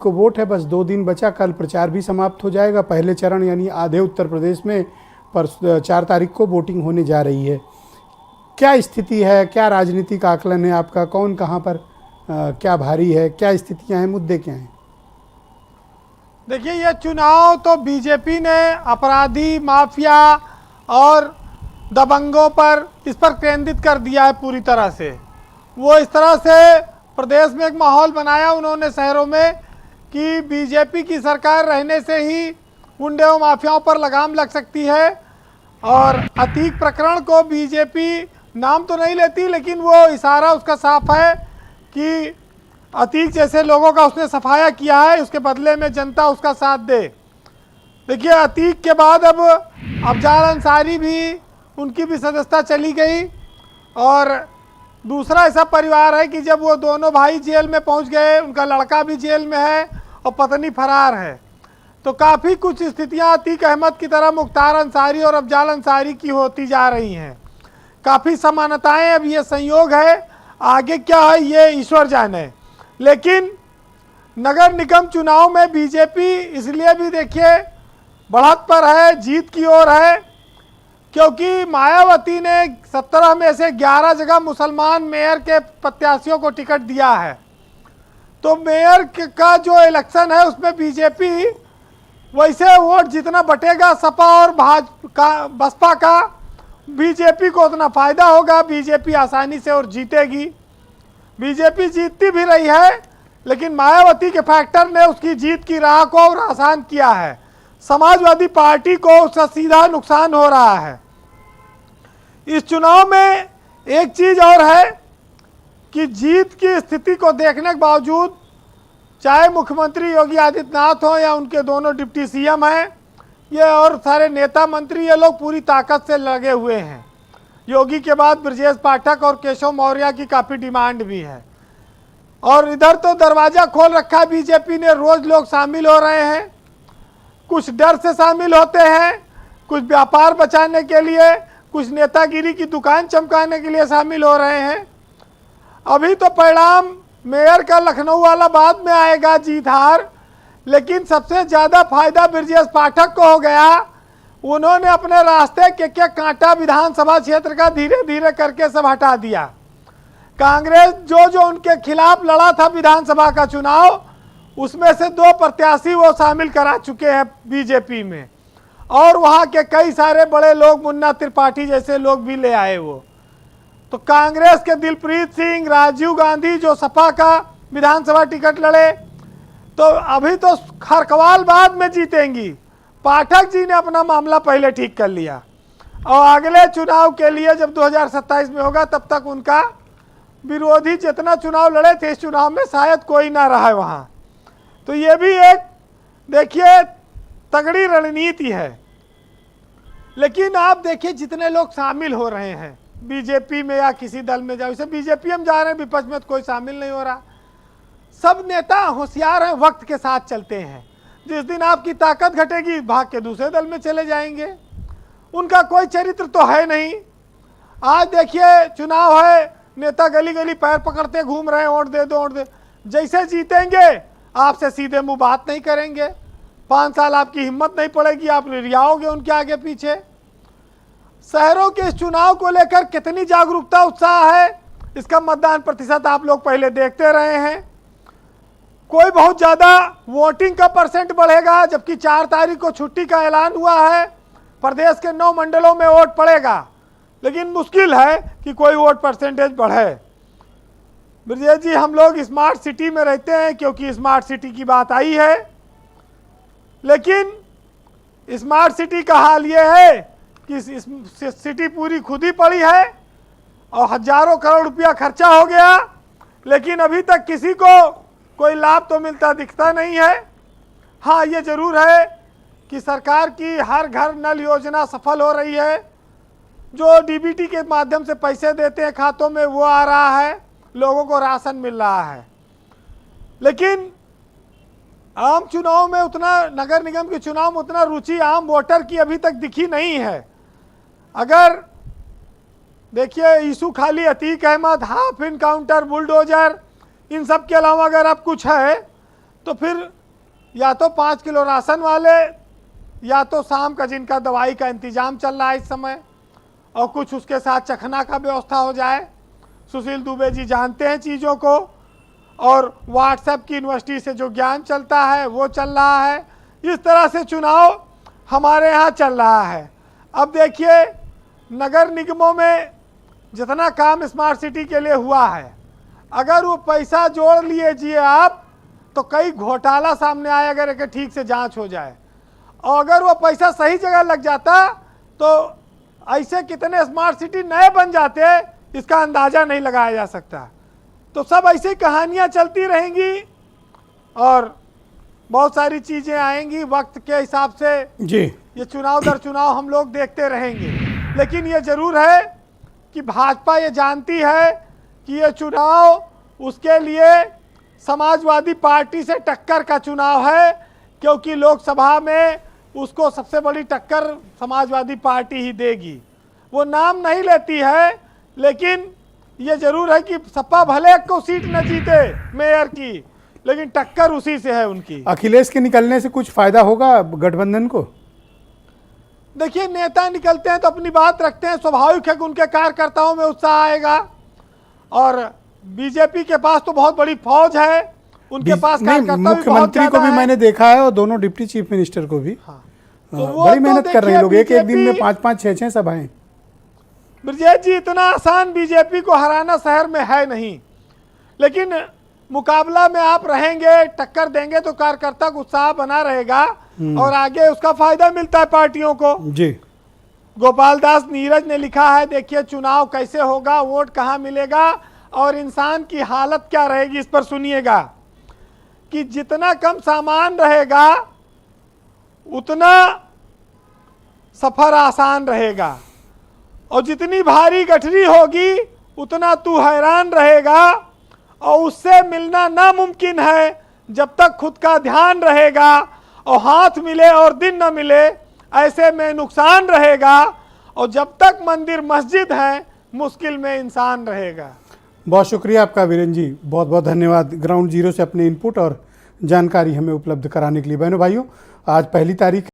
को वोट है, बस 2 दिन बचा, कल प्रचार भी समाप्त हो जाएगा। पहले चरण यानी आधे उत्तर प्रदेश में पर 4 तारीख को वोटिंग होने जा रही है। क्या स्थिति है, क्या राजनीतिक आकलन है आपका, कौन कहाँ पर क्या भारी है, क्या स्थितियां हैं, मुद्दे क्या हैं? देखिए, ये चुनाव तो बीजेपी ने अपराधी, माफिया और दबंगों पर इस पर केंद्रित कर दिया है पूरी तरह से। वो इस तरह से प्रदेश में एक माहौल बनाया उन्होंने शहरों में कि बीजेपी की सरकार रहने से ही गुंडे और माफियाओं पर लगाम लग सकती है। और अतीक प्रकरण को बीजेपी नाम तो नहीं लेती, लेकिन वो इशारा उसका साफ है कि अतीक जैसे लोगों का उसने सफाया किया है, उसके बदले में जनता उसका साथ दे। देखिए, अतीक के बाद अब अफजाल अंसारी भी, उनकी भी सदस्यता चली गई। और दूसरा ऐसा परिवार है कि जब वो दोनों भाई जेल में पहुंच गए, उनका लड़का भी जेल में है और पत्नी फरार है, तो काफ़ी कुछ स्थितियां अतीक अहमद की तरह मुख्तार अंसारी और अफजाल अंसारी की होती जा रही हैं। काफ़ी समानताएं, अब ये संयोग है, आगे क्या है ये ईश्वर जाने। लेकिन नगर निगम चुनाव में बीजेपी इसलिए भी देखिए बढ़त पर है, जीत की ओर है, क्योंकि मायावती ने 17 में से 11 जगह मुसलमान मेयर के प्रत्याशियों को टिकट दिया है। तो मेयर का जो इलेक्शन है उसमें बीजेपी, वैसे वोट जितना बटेगा सपा और बसपा का, बीजेपी को उतना फायदा होगा। बीजेपी आसानी से और जीतेगी। बीजेपी जीतती भी रही है, लेकिन मायावती के फैक्टर ने उसकी जीत की राह को और आसान किया है। समाजवादी पार्टी को उसका सीधा नुकसान हो रहा है। इस चुनाव में एक चीज और है कि जीत की स्थिति को देखने के बावजूद, चाहे मुख्यमंत्री योगी आदित्यनाथ हो या उनके दोनों डिप्टी सीएम हैं, ये और सारे नेता मंत्री, ये लोग पूरी ताकत से लगे हुए हैं। योगी के बाद ब्रजेश पाठक और केशव मौर्य की काफ़ी डिमांड भी है। और इधर तो दरवाज़ा खोल रखा बीजेपी ने, रोज़ लोग शामिल हो रहे हैं। कुछ डर से शामिल होते हैं, कुछ व्यापार बचाने के लिए, कुछ नेतागिरी की दुकान चमकाने के लिए शामिल हो रहे हैं। अभी तो परिणाम मेयर का लखनऊ वाला बाद में आएगा, जीत हार, लेकिन सबसे ज़्यादा फायदा ब्रजेश पाठक को हो गया। उन्होंने अपने रास्ते के कांटा विधानसभा क्षेत्र का धीरे धीरे करके सब हटा दिया। कांग्रेस जो उनके खिलाफ लड़ा था विधानसभा का चुनाव, उसमें से 2 प्रत्याशी वो शामिल करा चुके हैं बीजेपी में, और वहाँ के कई सारे बड़े लोग, मुन्ना त्रिपाठी जैसे लोग भी ले आए वो। तो कांग्रेस के दिलप्रीत सिंह, राजीव गांधी जो सपा का विधानसभा टिकट लड़े, तो अभी तो खरकवाल बाद में जीतेंगी। पाठक जी ने अपना मामला पहले ठीक कर लिया, और अगले चुनाव के लिए जब 2027 में होगा, तब तक उनका विरोधी जितना चुनाव लड़े थे, इस चुनाव में शायद कोई ना रहा है वहाँ। तो ये भी एक देखिए तगड़ी रणनीति है। लेकिन आप देखिए जितने लोग शामिल हो रहे हैं बीजेपी में या किसी दल में, जाओ, इसे बीजेपी हम जा रहे हैं, विपक्ष में तो कोई शामिल नहीं हो रहा। सब नेता होशियार हैं, वक्त के साथ चलते हैं। जिस दिन आपकी ताकत घटेगी, भाग के दूसरे दल में चले जाएंगे। उनका कोई चरित्र तो है नहीं। आज देखिए चुनाव है, नेता गली गली पैर पकड़ते घूम रहे हैं, वोट दे दो, वोट दे। जैसे जीतेंगे आपसे सीधे मुंह बात नहीं करेंगे। 5 साल आपकी हिम्मत नहीं पड़ेगी, आप रियाओगे उनके आगे पीछे। शहरों के इस चुनाव को लेकर कितनी जागरूकता, उत्साह है, इसका मतदान प्रतिशत आप लोग पहले देखते रहे हैं। कोई बहुत ज़्यादा वोटिंग का परसेंट बढ़ेगा, जबकि 4 तारीख को छुट्टी का ऐलान हुआ है। प्रदेश के 9 मंडलों में वोट पड़ेगा, लेकिन मुश्किल है कि कोई वोट परसेंटेज बढ़े। ब्रजेश जी, हम लोग स्मार्ट सिटी में रहते हैं क्योंकि स्मार्ट सिटी की बात आई है, लेकिन स्मार्ट सिटी का हाल ये है कि इस सिटी पूरी खुद ही पड़ी है और हजारों करोड़ रुपया खर्चा हो गया, लेकिन अभी तक किसी को कोई लाभ तो मिलता दिखता नहीं है। हाँ, ये जरूर है कि सरकार की हर घर नल योजना सफल हो रही है। जो डीबीटी के माध्यम से पैसे देते हैं खातों में, वो आ रहा है, लोगों को राशन मिल रहा है। लेकिन आम चुनाव में उतना, नगर निगम के चुनाव में उतना रुचि आम वोटर की अभी तक दिखी नहीं है। अगर देखिए इशू खाली Atiq Ahmed, half encounter, bulldozer, इन सब के अलावा अगर आप कुछ है तो फिर या तो 5 किलो राशन वाले, या तो शाम का जिनका दवाई का इंतजाम चल रहा है इस समय, और कुछ उसके साथ चखना का व्यवस्था हो जाए। सुशील दुबे जी जानते हैं चीज़ों को, और व्हाट्सएप की यूनिवर्सिटी से जो ज्ञान चलता है वो चल रहा है। इस तरह से चुनाव हमारे यहाँ चल रहा है। अब देखिए, नगर निगमों में जितना काम स्मार्ट सिटी के लिए हुआ है, अगर वो पैसा जोड़ लीजिए आप, तो कई घोटाला सामने आए अगर एक ठीक से जांच हो जाए, और अगर वो पैसा सही जगह लग जाता तो ऐसे कितने स्मार्ट सिटी नए बन जाते, इसका अंदाज़ा नहीं लगाया जा सकता। तो सब ऐसी कहानियाँ चलती रहेंगी और बहुत सारी चीज़ें आएंगी वक्त के हिसाब से। जी, ये चुनाव दर चुनाव हम लोग देखते रहेंगे, लेकिन ये ज़रूर है कि भाजपा ये जानती है कि ये चुनाव उसके लिए समाजवादी पार्टी से टक्कर का चुनाव है, क्योंकि लोकसभा में उसको सबसे बड़ी टक्कर समाजवादी पार्टी ही देगी। वो नाम नहीं लेती है, लेकिन ये जरूर है कि सपा भले को सीट न जीते मेयर की, लेकिन टक्कर उसी से है उनकी। अखिलेश के निकलने से कुछ फायदा होगा गठबंधन को? देखिए, नेता निकलते हैं तो अपनी बात रखते हैं, स्वाभाविक है कि उनके कार्यकर्ताओं में उत्साह आएगा। और बीजेपी के पास तो बहुत बड़ी फौज है, उनके पास कार्यकर्ता भी बहुत मुख्यमंत्री को भी ज़्यादा मैंने देखा है और दोनों डिप्टी चीफ मिनिस्टर को भी। हाँ। तो बड़ी मेहनत कर रहे हैं लोग, एक एक दिन में 5-5, 6-6 सभाएं। ब्रजेश जी, इतना आसान बीजेपी को हराना शहर में है नहीं, लेकिन मुकाबला में आप रहेंगे, टक्कर देंगे तो कार्यकर्ता को उत्साह बना रहेगा और आगे उसका फायदा मिलता है पार्टियों को। जी, गोपाल दास नीरज ने लिखा है, देखिए चुनाव कैसे होगा, वोट कहाँ मिलेगा और इंसान की हालत क्या रहेगी। इस पर सुनिएगा कि जितना कम सामान रहेगा उतना सफर आसान रहेगा, और जितनी भारी गठरी होगी उतना तू हैरान रहेगा, और उससे मिलना नामुमकिन है जब तक खुद का ध्यान रहेगा, और हाथ मिले और दिन न मिले ऐसे में नुकसान रहेगा, और जब तक मंदिर मस्जिद है मुश्किल में इंसान रहेगा। बहुत शुक्रिया आपका वीरेंद्र जी, बहुत बहुत धन्यवाद ग्राउंड जीरो से अपने इनपुट और जानकारी हमें उपलब्ध कराने के लिए। बहनों भाइयों, आज 1 तारीख